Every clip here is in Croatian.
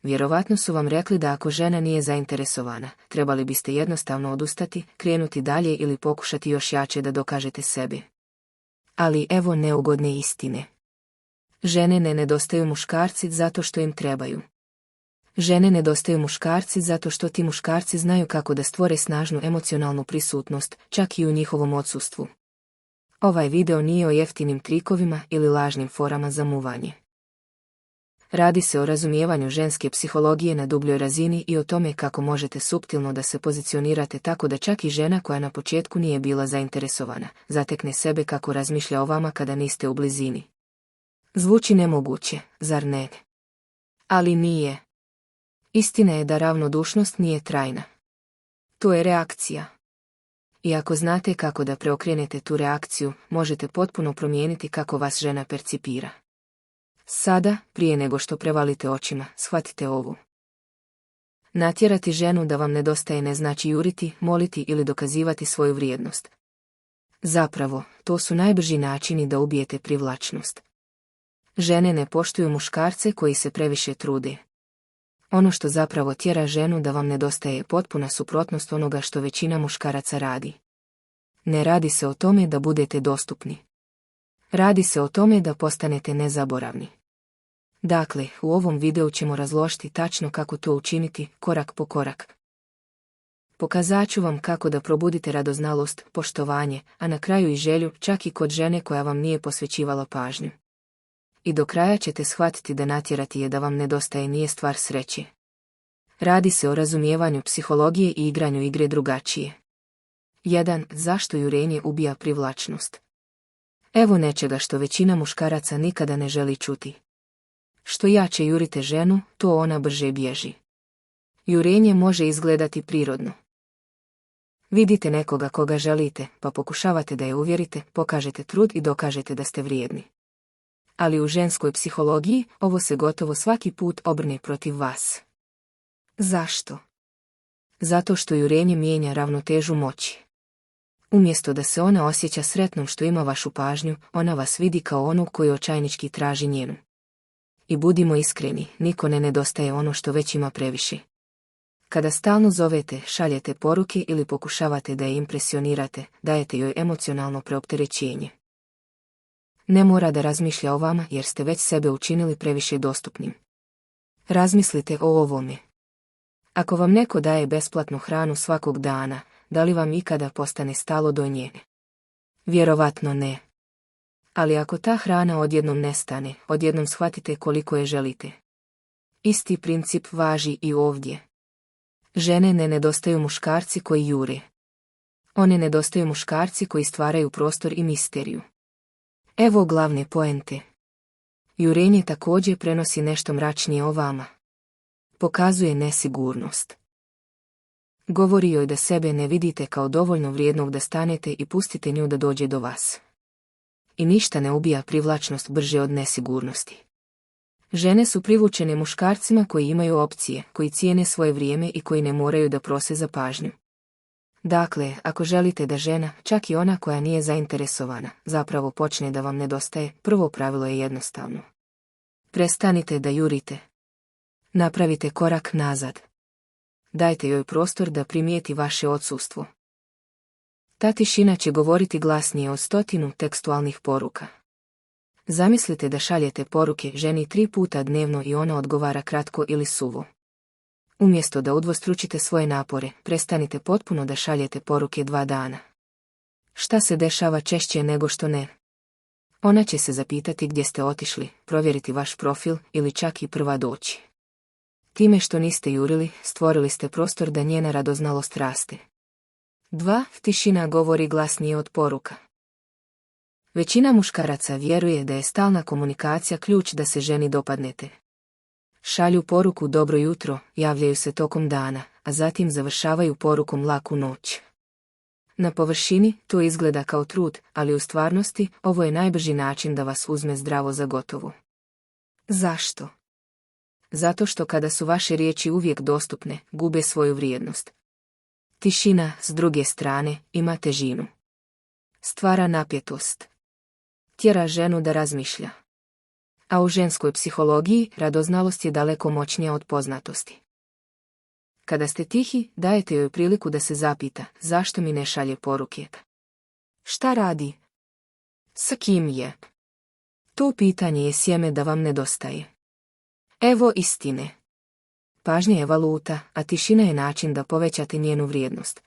Vjerovatno su vam rekli da ako žena nije zainteresovana, trebali biste jednostavno odustati, krenuti dalje ili pokušati još jače da dokažete sebi. Ali evo neugodne istine. Žene ne nedostaju muškarci zato što im trebaju. Žene nedostaju muškarci zato što ti muškarci znaju kako da stvore snažnu emocionalnu prisutnost, čak i u njihovom odsustvu. Ovaj video nije o jeftinim trikovima ili lažnim forama za muvanje. Radi se o razumijevanju ženske psihologije na dubljoj razini i o tome kako možete suptilno da se pozicionirate tako da čak i žena koja na početku nije bila zainteresovana, zatekne sebe kako razmišlja o vama kada niste u blizini. Zvuči nemoguće, zar ne? Ali nije. Istina je da ravnodušnost nije trajna. To je reakcija. I ako znate kako da preokrenete tu reakciju, možete potpuno promijeniti kako vas žena percipira. Sada, prije nego što prevalite očima, shvatite ovu. Natjerati ženu da vam nedostaje ne znači juriti, moliti ili dokazivati svoju vrijednost. Zapravo, to su najbrži načini da ubijete privlačnost. Žene ne poštuju muškarce koji se previše trude. Ono što zapravo tjera ženu da vam nedostaje je potpuna suprotnost onoga što većina muškaraca radi. Ne radi se o tome da budete dostupni. Radi se o tome da postanete nezaboravni. Dakle, u ovom videu ćemo razložiti tačno kako to učiniti, korak po korak. Pokazat ću vam kako da probudite radoznalost, poštovanje, a na kraju i želju, čak i kod žene koja vam nije posvećivala pažnju. I do kraja ćete shvatiti da natjerati je da vam nedostaje nije stvar sreće. Radi se o razumijevanju psihologije i igranju igre drugačije. 1. Zašto jurenje ubija privlačnost? Evo nečega što većina muškaraca nikada ne želi čuti. Što jače jurite ženu, to ona brže bježi. Jurenje može izgledati prirodno. Vidite nekoga koga želite, pa pokušavate da je uvjerite, pokažete trud i dokažete da ste vrijedni. Ali u ženskoj psihologiji ovo se gotovo svaki put obrne protiv vas. Zašto? Zato što jurenje mijenja ravnotežu moći. Umjesto da se ona osjeća sretnom što ima vašu pažnju, ona vas vidi kao onog koji očajnički traži njenu. I budimo iskreni, niko ne nedostaje ono što već ima previše. Kada stalno zovete, šaljete poruke ili pokušavate da je impresionirate, dajete joj emocionalno preopterećenje. Ne mora da razmišlja o vama jer ste već sebe učinili previše dostupnim. Razmislite o ovome. Ako vam neko daje besplatnu hranu svakog dana, da li vam ikada postane stalo do nje? Vjerovatno ne. Ali ako ta hrana odjednom nestane, odjednom shvatite koliko je želite. Isti princip važi i ovdje. Žene ne nedostaju muškarci koji jure. One nedostaju muškarci koji stvaraju prostor i misteriju. Evo glavne poente. Jurenje također prenosi nešto mračnije o vama. Pokazuje nesigurnost. Govori joj da sebe ne vidite kao dovoljno vrijednog da stanete i pustite nju da dođe do vas. I ništa ne ubija privlačnost brže od nesigurnosti. Žene su privučene muškarcima koji imaju opcije, koji cijene svoje vrijeme i koji ne moraju da prose za pažnju. Dakle, ako želite da žena, čak i ona koja nije zainteresovana, zapravo počne da vam nedostaje, prvo pravilo je jednostavno. Prestanite da jurite. Napravite korak nazad. Dajte joj prostor da primijeti vaše odsustvo. Ta tišina će govoriti glasnije od 100 tekstualnih poruka. Zamislite da šaljete poruke ženi 3 puta dnevno i ona odgovara kratko ili suvo. Umjesto da udvostručite svoje napore, prestanite potpuno da šaljete poruke 2 dana. Šta se dešava češće nego što ne? Ona će se zapitati gdje ste otišli, provjeriti vaš profil ili čak i prva doći. Time što niste jurili, stvorili ste prostor da njena radoznalost raste. 2. Tišina govori glasnije od poruka. Većina muškaraca vjeruje da je stalna komunikacija ključ da se ženi dopadnete. Šalju poruku dobro jutro, javljaju se tokom dana, a zatim završavaju porukom laku noć. Na površini to izgleda kao trud, ali u stvarnosti ovo je najbrži način da vas uzme zdravo za gotovo. Zašto? Zato što kada su vaše riječi uvijek dostupne, gube svoju vrijednost. Tišina, s druge strane, ima težinu. Stvara napetost. Tjera ženu da razmišlja. A u ženskoj psihologiji radoznalost je daleko moćnija od poznatosti. Kada ste tihi, dajete joj priliku da se zapita zašto mi ne šalje poruke. Šta radi? Sa kim je? To pitanje je sjeme da vam nedostaje. Evo istine. Pažnja je valuta, a tišina je način da povećate njenu vrijednost.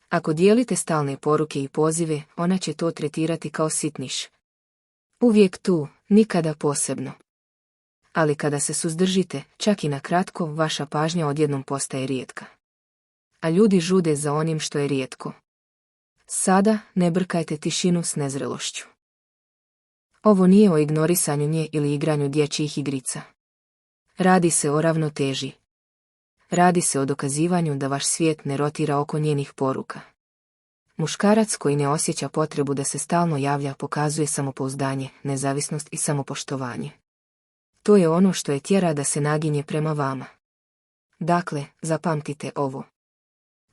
Ako dijelite stalne poruke i pozive, ona će to tretirati kao sitniš. Uvijek tu, nikada posebno. Ali kada se suzdržite, čak i na kratko, vaša pažnja odjednom postaje rijetka. A ljudi žude za onim što je rijetko. Sada ne brkajte tišinu s nezrelošću. Ovo nije o ignorisanju nje ili igranju dječjih igrica. Radi se o ravnoteži. Radi se o dokazivanju da vaš svijet ne rotira oko njenih poruka. Muškarac koji ne osjeća potrebu da se stalno javlja pokazuje samopouzdanje, nezavisnost i samopoštovanje. To je ono što je tjera da se naginje prema vama. Dakle, zapamtite ovo.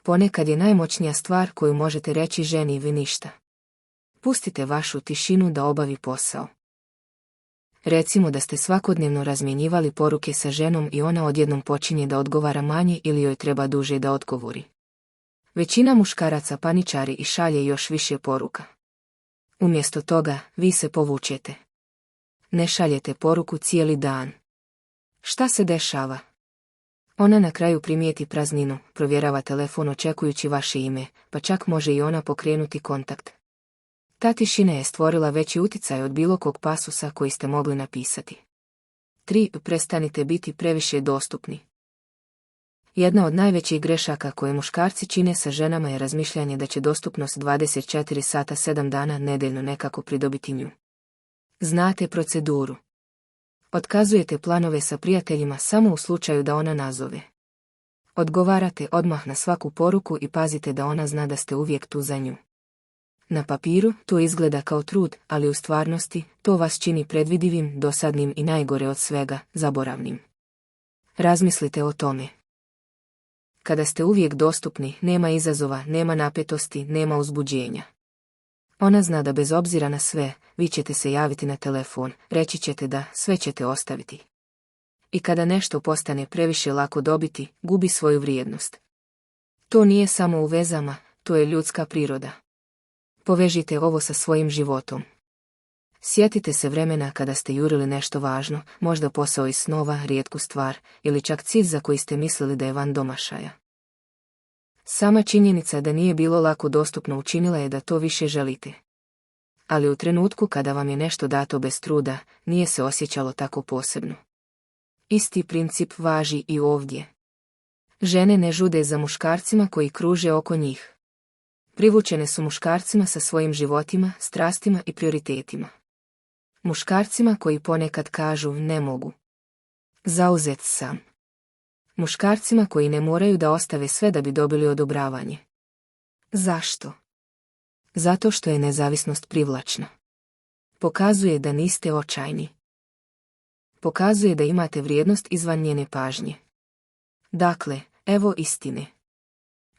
Ponekad je najmoćnija stvar koju možete reći ženi vi ništa. Pustite vašu tišinu da obavi posao. Recimo da ste svakodnevno razmjenjivali poruke sa ženom i ona odjednom počinje da odgovara manje ili joj treba duže da odgovori. Većina muškaraca paničari i šalje još više poruka. Umjesto toga, vi se povučete. Ne šaljete poruku cijeli dan. Šta se dešava? Ona na kraju primijeti prazninu, provjerava telefon očekujući vaše ime, pa čak može i ona pokrenuti kontakt. Ta tišina je stvorila veći uticaj od bilo kog pasusa koji ste mogli napisati. 3. Prestanite biti previše dostupni. Jedna od najvećih grešaka koje muškarci čine sa ženama je razmišljanje da će dostupnost 24 sata 7 dana nedeljno nekako pridobiti nju. Znate proceduru. Otkazujete planove sa prijateljima samo u slučaju da ona nazove. Odgovarate odmah na svaku poruku i pazite da ona zna da ste uvijek tu za nju. Na papiru to izgleda kao trud, ali u stvarnosti to vas čini predvidivim, dosadnim i najgore od svega, zaboravnim. Razmislite o tome. Kada ste uvijek dostupni, nema izazova, nema napetosti, nema uzbuđenja. Ona zna da bez obzira na sve, vi ćete se javiti na telefon, reći ćete da, sve ćete ostaviti. I kada nešto postane previše lako dobiti, gubi svoju vrijednost. To nije samo u vezama, to je ljudska priroda. Povežite ovo sa svojim životom. Sjetite se vremena kada ste jurili nešto važno, možda posao iz snova, rijetku stvar, ili čak cilj za koji ste mislili da je van domašaja. Sama činjenica da nije bilo lako dostupno učinila je da to više želite. Ali u trenutku kada vam je nešto dato bez truda, nije se osjećalo tako posebno. Isti princip važi i ovdje. Žene ne žude za muškarcima koji kruže oko njih. Privučene su muškarcima sa svojim životima, strastima i prioritetima. Muškarcima koji ponekad kažu ne mogu. Zauzet sam. Muškarcima koji ne moraju da ostave sve da bi dobili odobravanje. Zašto? Zato što je nezavisnost privlačna. Pokazuje da niste očajni. Pokazuje da imate vrijednost izvan njene pažnje. Dakle, evo istine.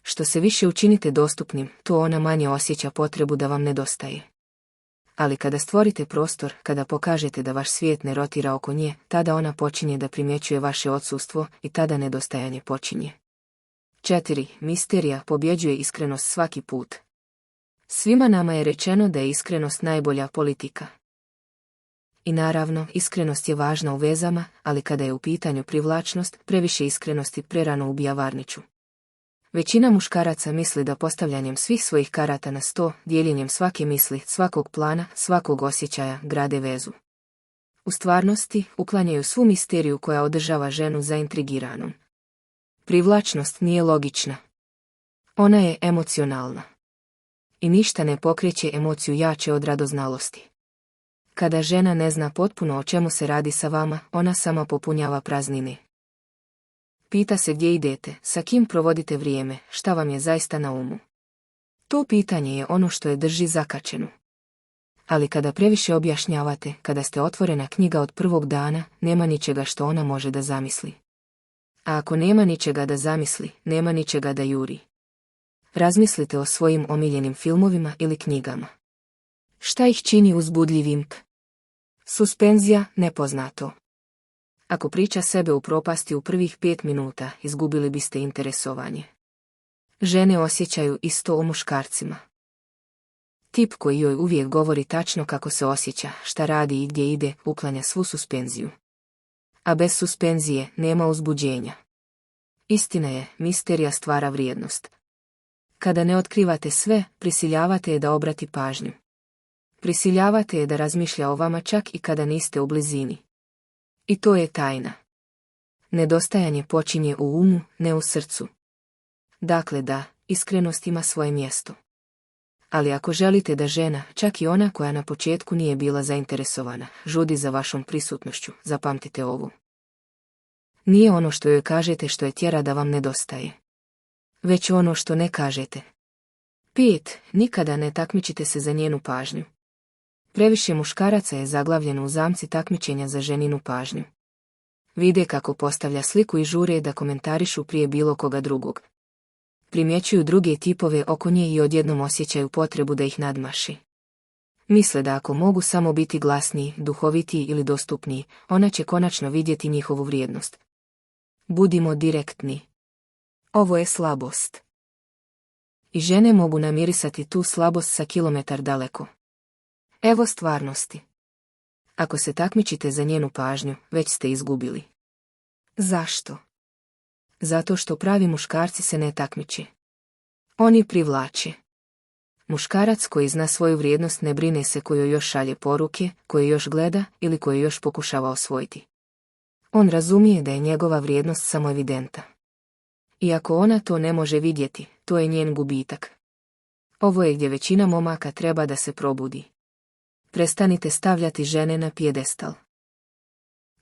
Što se više učinite dostupnim, to ona manje osjeća potrebu da vam nedostaje. Ali kada stvorite prostor, kada pokažete da vaš svijet ne rotira oko nje, tada ona počinje da primjećuje vaše odsustvo i tada nedostajanje počinje. 4. Misterija pobjeđuje iskrenost svaki put. Svima nama je rečeno da je iskrenost najbolja politika. I naravno, iskrenost je važna u vezama, ali kada je u pitanju privlačnost, previše iskrenosti prerano ubija varniču. Većina muškaraca misli da postavljanjem svih svojih karata na sto, dijeljenjem svake misli, svakog plana, svakog osjećaja, grade vezu. U stvarnosti, uklanjaju svu misteriju koja održava ženu zaintrigiranom. Privlačnost nije logična. Ona je emocionalna. I ništa ne pokreće emociju jače od radoznalosti. Kada žena ne zna potpuno o čemu se radi sa vama, ona sama popunjava praznine. Pita se gdje idete, sa kim provodite vrijeme, šta vam je zaista na umu. To pitanje je ono što je drži zakačenu. Ali kada previše objašnjavate, kada ste otvorena knjiga od prvog dana, nema ničega što ona može da zamisli. A ako nema ničega da zamisli, nema ničega da juri. Razmislite o svojim omiljenim filmovima ili knjigama. Šta ih čini uzbudljivim? Suspenzija, nepoznato. Ako priča sebe u propasti u prvih 5 minuta, izgubili biste interesovanje. Žene osjećaju isto o muškarcima. Tip koji joj uvijek govori tačno kako se osjeća, šta radi i gdje ide, uklanja svu suspenziju. A bez suspenzije nema uzbuđenja. Istina je, misterija stvara vrijednost. Kada ne otkrivate sve, prisiljavate je da obrati pažnju. Prisiljavate je da razmišlja o vama čak i kada niste u blizini. I to je tajna. Nedostajanje počinje u umu, ne u srcu. Dakle da, iskrenost ima svoje mjesto. Ali ako želite da žena, čak i ona koja na početku nije bila zainteresovana, žudi za vašom prisutnošću, zapamtite ovo. Nije ono što joj kažete što je tjera da vam nedostaje. Već ono što ne kažete. 5. Nikada ne takmičite se za njenu pažnju. Previše muškaraca je zaglavljeno u zamci takmičenja za ženinu pažnju. Vide kako postavlja sliku i žure da komentarišu prije bilo koga drugog. Primjećuju druge tipove oko nje i odjednom osjećaju potrebu da ih nadmaši. Misle da ako mogu samo biti glasniji, duhovitiji ili dostupniji, ona će konačno vidjeti njihovu vrijednost. Budimo direktni. Ovo je slabost. I žene mogu namirisati tu slabost sa kilometar daleko. Evo stvarnosti. Ako se takmičite za njenu pažnju, već ste izgubili. Zašto? Zato što pravi muškarci se ne takmiče. Oni privlače. Muškarac koji zna svoju vrijednost ne brine se koji još šalje poruke, koji još gleda ili koji još pokušava osvojiti. On razumije da je njegova vrijednost samo evidenta. I ako ona to ne može vidjeti, to je njen gubitak. Ovo je gdje većina momaka treba da se probudi. Prestanite stavljati žene na pijedestal.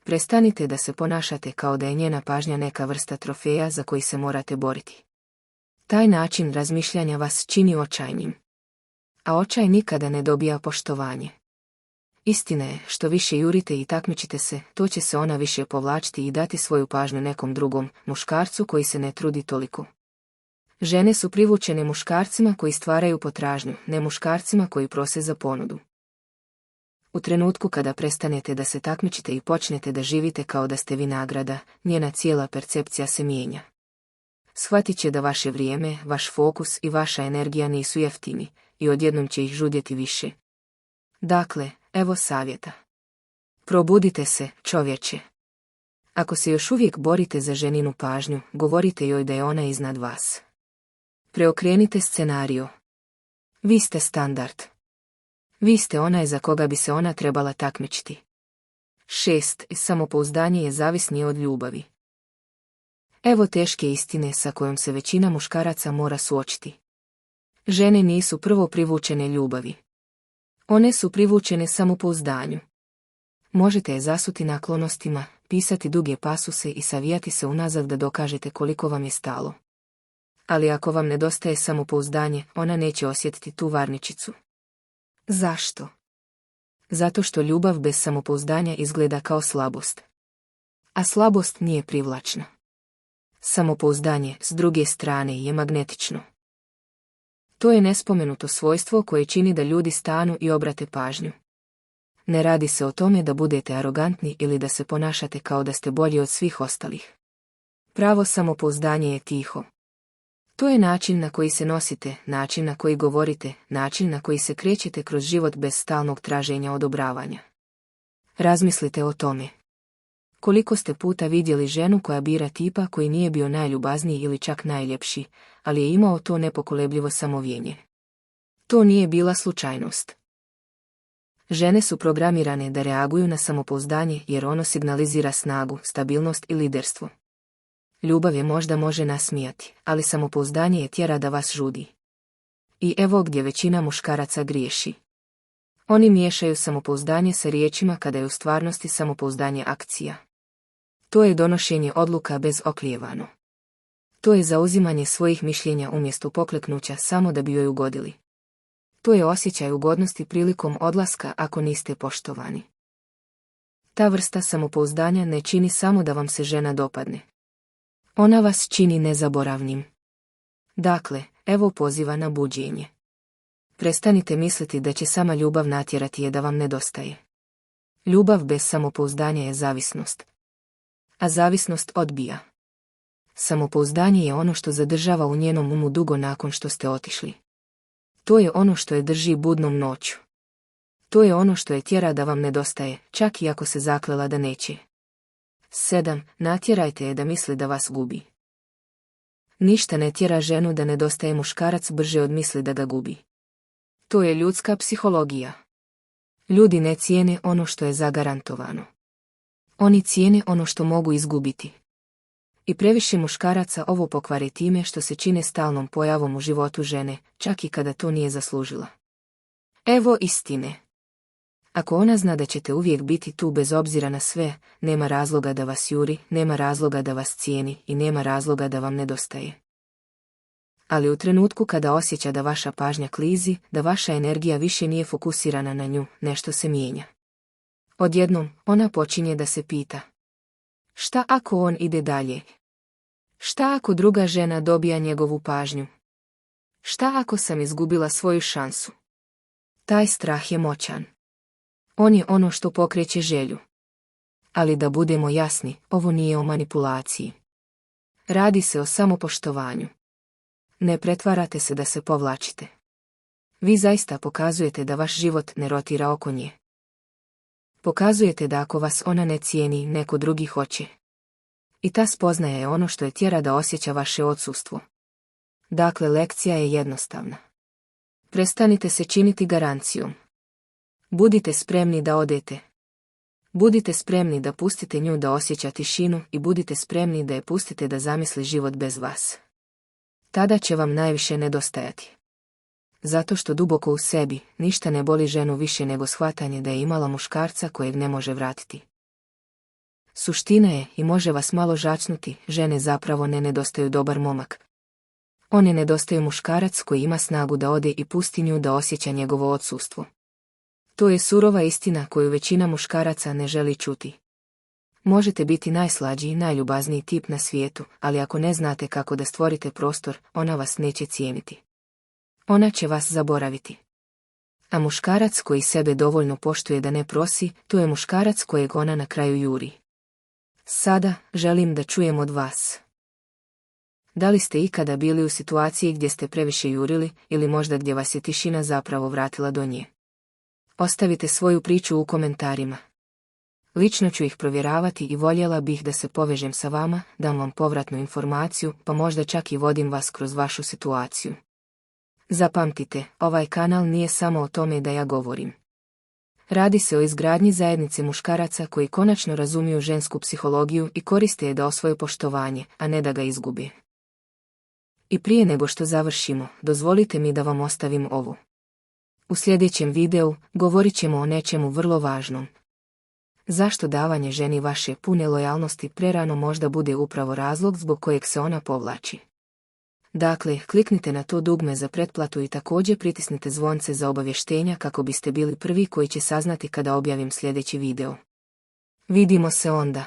Prestanite da se ponašate kao da je njena pažnja neka vrsta trofeja za koji se morate boriti. Taj način razmišljanja vas čini očajnim. A očaj nikada ne dobija poštovanje. Istina je, što više jurite i takmičite se, to će se ona više povlačiti i dati svoju pažnju nekom drugom, muškarcu koji se ne trudi toliko. Žene su privučene muškarcima koji stvaraju potražnju, ne muškarcima koji prose za ponudu. U trenutku kada prestanete da se takmičite i počnete da živite kao da ste vi nagrada, njena cijela percepcija se mijenja. Shvatit će da vaše vrijeme, vaš fokus i vaša energija nisu jeftini i odjednom će ih žudjeti više. Dakle, evo savjeta. Probudite se, čovječe. Ako se još uvijek borite za ženinu pažnju, govorite joj da je ona iznad vas. Preokrenite scenario. Vi ste standard. Vi ste onaj za koga bi se ona trebala takmičiti. 6. Samopouzdanje je zavisnije od ljubavi. Evo teške istine sa kojom se većina muškaraca mora suočiti. Žene nisu prvo privučene ljubavi. One su privučene samopouzdanju. Možete je zasuti naklonostima, pisati duge pasuse i savijati se unazad da dokažete koliko vam je stalo. Ali ako vam nedostaje samopouzdanje, ona neće osjetiti tu varničicu. Zašto? Zato što ljubav bez samopouzdanja izgleda kao slabost. A slabost nije privlačna. Samopouzdanje, s druge strane, je magnetično. To je nespomenuto svojstvo koje čini da ljudi stanu i obrate pažnju. Ne radi se o tome da budete arogantni ili da se ponašate kao da ste bolji od svih ostalih. Pravo samopouzdanje je tiho. To je način na koji se nosite, način na koji govorite, način na koji se krećete kroz život bez stalnog traženja odobravanja. Razmislite o tome. Koliko ste puta vidjeli ženu koja bira tipa koji nije bio najljubazniji ili čak najljepši, ali je imao to nepokolebljivo samovjenje. To nije bila slučajnost. Žene su programirane da reaguju na samopouzdanje jer ono signalizira snagu, stabilnost i liderstvo. Ljubav je možda može nasmijati, ali samopouzdanje je tjera da vas žudi. I evo gdje većina muškaraca griješi. Oni miješaju samopouzdanje sa riječima kada je u stvarnosti samopouzdanje akcija. To je donošenje odluka bez oklijevano. To je zauzimanje svojih mišljenja umjesto pokleknuća samo da bi joj ugodili. To je osjećaj ugodnosti prilikom odlaska ako niste poštovani. Ta vrsta samopouzdanja ne čini samo da vam se žena dopadne. Ona vas čini nezaboravnim. Dakle, evo poziva na buđenje. Prestanite misliti da će sama ljubav natjerati je da vam nedostaje. Ljubav bez samopouzdanja je zavisnost. A zavisnost odbija. Samopouzdanje je ono što zadržava u njenom umu dugo nakon što ste otišli. To je ono što je drži budnom noću. To je ono što je tjera da vam nedostaje, čak i ako se zaklela da neće. 7. Natjerajte je da misli da vas gubi. Ništa ne tjera ženu da nedostaje muškarac brže od misli da ga gubi. To je ljudska psihologija. Ljudi ne cijene ono što je zagarantovano. Oni cijene ono što mogu izgubiti. I previše muškaraca ovo pokvari time što se čine stalnom pojavom u životu žene, čak i kada to nije zaslužila. Evo istine. Ako ona zna da ćete uvijek biti tu bez obzira na sve, nema razloga da vas juri, nema razloga da vas cijeni i nema razloga da vam nedostaje. Ali u trenutku kada osjeća da vaša pažnja klizi, da vaša energija više nije fokusirana na nju, nešto se mijenja. Odjednom, ona počinje da se pita. Šta ako on ide dalje? Šta ako druga žena dobija njegovu pažnju? Šta ako sam izgubila svoju šansu? Taj strah je moćan. On je ono što pokreće želju. Ali da budemo jasni, ovo nije o manipulaciji. Radi se o samopoštovanju. Ne pretvarate se da se povlačite. Vi zaista pokazujete da vaš život ne rotira oko nje. Pokazujete da ako vas ona ne cijeni, neko drugi hoće. I ta spoznaja je ono što je tjera da osjeća vaše odsustvo. Dakle, lekcija je jednostavna. Prestanite se činiti garancijom. Budite spremni da odete. Budite spremni da pustite nju da osjeća tišinu i budite spremni da je pustite da zamisli život bez vas. Tada će vam najviše nedostajati. Zato što duboko u sebi ništa ne boli ženu više nego shvatanje da je imala muškarca kojeg ne može vratiti. Suština je, i može vas malo žacnuti, žene zapravo ne nedostaju dobar momak. One nedostaju muškarac koji ima snagu da ode i pusti nju da osjeća njegovo odsustvo. To je surova istina koju većina muškaraca ne želi čuti. Možete biti najslađi i najljubazniji tip na svijetu, ali ako ne znate kako da stvorite prostor, ona vas neće cijeniti. Ona će vas zaboraviti. A muškarac koji sebe dovoljno poštuje da ne prosi, to je muškarac kojeg ona na kraju juri. Sada, želim da čujem od vas. Da li ste ikada bili u situaciji gdje ste previše jurili, ili možda gdje vas je tišina zapravo vratila do nje? Ostavite svoju priču u komentarima. Lično ću ih provjeravati i voljela bih da se povežem sa vama, dam vam povratnu informaciju, pa možda čak i vodim vas kroz vašu situaciju. Zapamtite, ovaj kanal nije samo o tome da ja govorim. Radi se o izgradnji zajednice muškaraca koji konačno razumiju žensku psihologiju i koriste je da osvoje poštovanje, a ne da ga izgube. I prije nego što završimo, dozvolite mi da vam ostavim ovo. U sljedećem videu govorit ćemo o nečemu vrlo važnom. Zašto davanje ženi vaše pune lojalnosti prerano možda bude upravo razlog zbog kojeg se ona povlači. Dakle, kliknite na to dugme za pretplatu i također pritisnite zvonce za obavještenja kako biste bili prvi koji će saznati kada objavim sljedeći video. Vidimo se onda.